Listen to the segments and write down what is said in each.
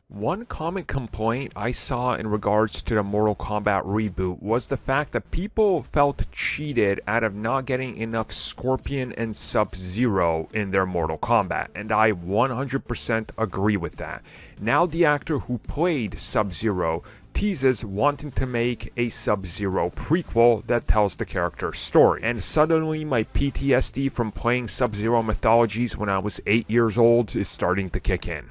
One common complaint I saw in regards to the Mortal Kombat reboot was the fact that people felt cheated out of not getting enough Scorpion and Sub-Zero in their Mortal Kombat, and I 100% agree with that. Now the actor who played Sub-Zero teases wanting to make a Sub-Zero prequel that tells the character's story. And suddenly my PTSD from playing Sub-Zero mythologies when I was 8 years old is starting to kick in.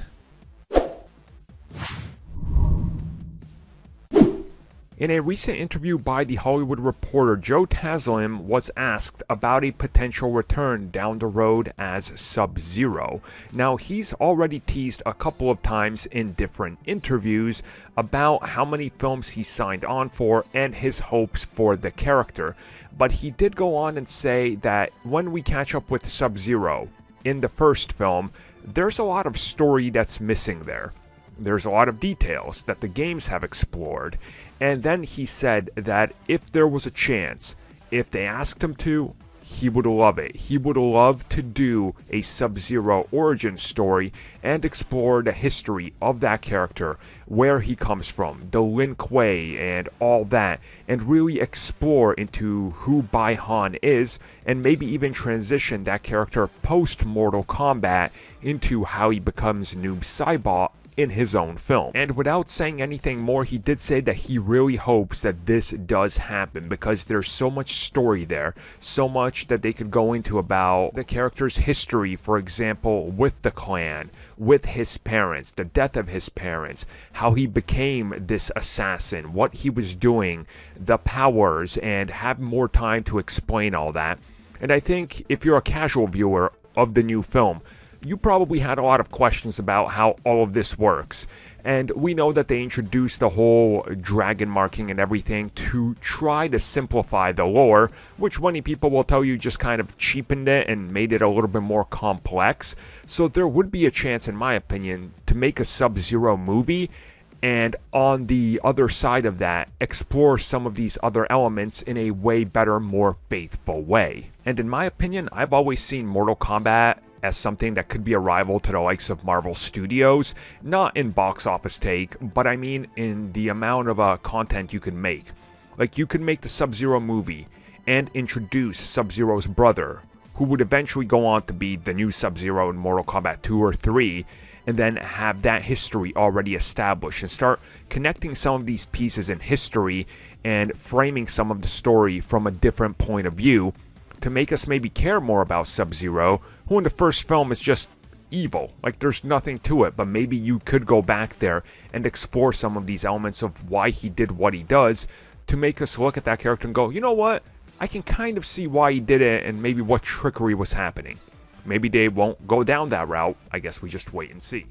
In a recent interview by The Hollywood Reporter, Joe Taslim was asked about a potential return down the road as Sub-Zero. Now, he's already teased a couple of times in different interviews about how many films he signed on for and his hopes for the character. But he did go on and say that when we catch up with Sub-Zero in the first film, there's a lot of story that's missing there. There's a lot of details that the games have explored. And then he said that if there was a chance, if they asked him to, he would love it. He would love to do a Sub-Zero origin story and explore the history of that character, where he comes from, the Lin Kuei and all that, and really explore into who Bai Han is, and maybe even transition that character post-Mortal Kombat into how he becomes Noob Saibot in his own film. And without saying anything more, he did say that he really hopes that this does happen because there's so much story there, so much that they could go into about the character's history, for example, with the clan, with his parents, the death of his parents, how he became this assassin, what he was doing, the powers, and have more time to explain all that. And I think if you're a casual viewer of the new film, you probably had a lot of questions about how all of this works. And we know that they introduced the whole dragon marking and everything to try to simplify the lore, which many people will tell you just kind of cheapened it and made it a little bit more complex. So there would be a chance, in my opinion, to make a Sub-Zero movie, and on the other side of that, explore some of these other elements in a way better, more faithful way. And in my opinion, I've always seen Mortal Kombat as something that could be a rival to the likes of Marvel Studios, not in box office take, but I mean in the amount of content you can make. Like, you can make the Sub-Zero movie and introduce Sub-Zero's brother, who would eventually go on to be the new Sub-Zero in Mortal Kombat 2 or 3, and then have that history already established and start connecting some of these pieces in history and framing some of the story from a different point of view to make us maybe care more about Sub-Zero, who in the first film is just evil. Like, there's nothing to it, but maybe you could go back there and explore some of these elements of why he did what he does to make us look at that character and go, you know what? I can kind of see why he did it and maybe what trickery was happening. Maybe they won't go down that route. I guess we just wait and see.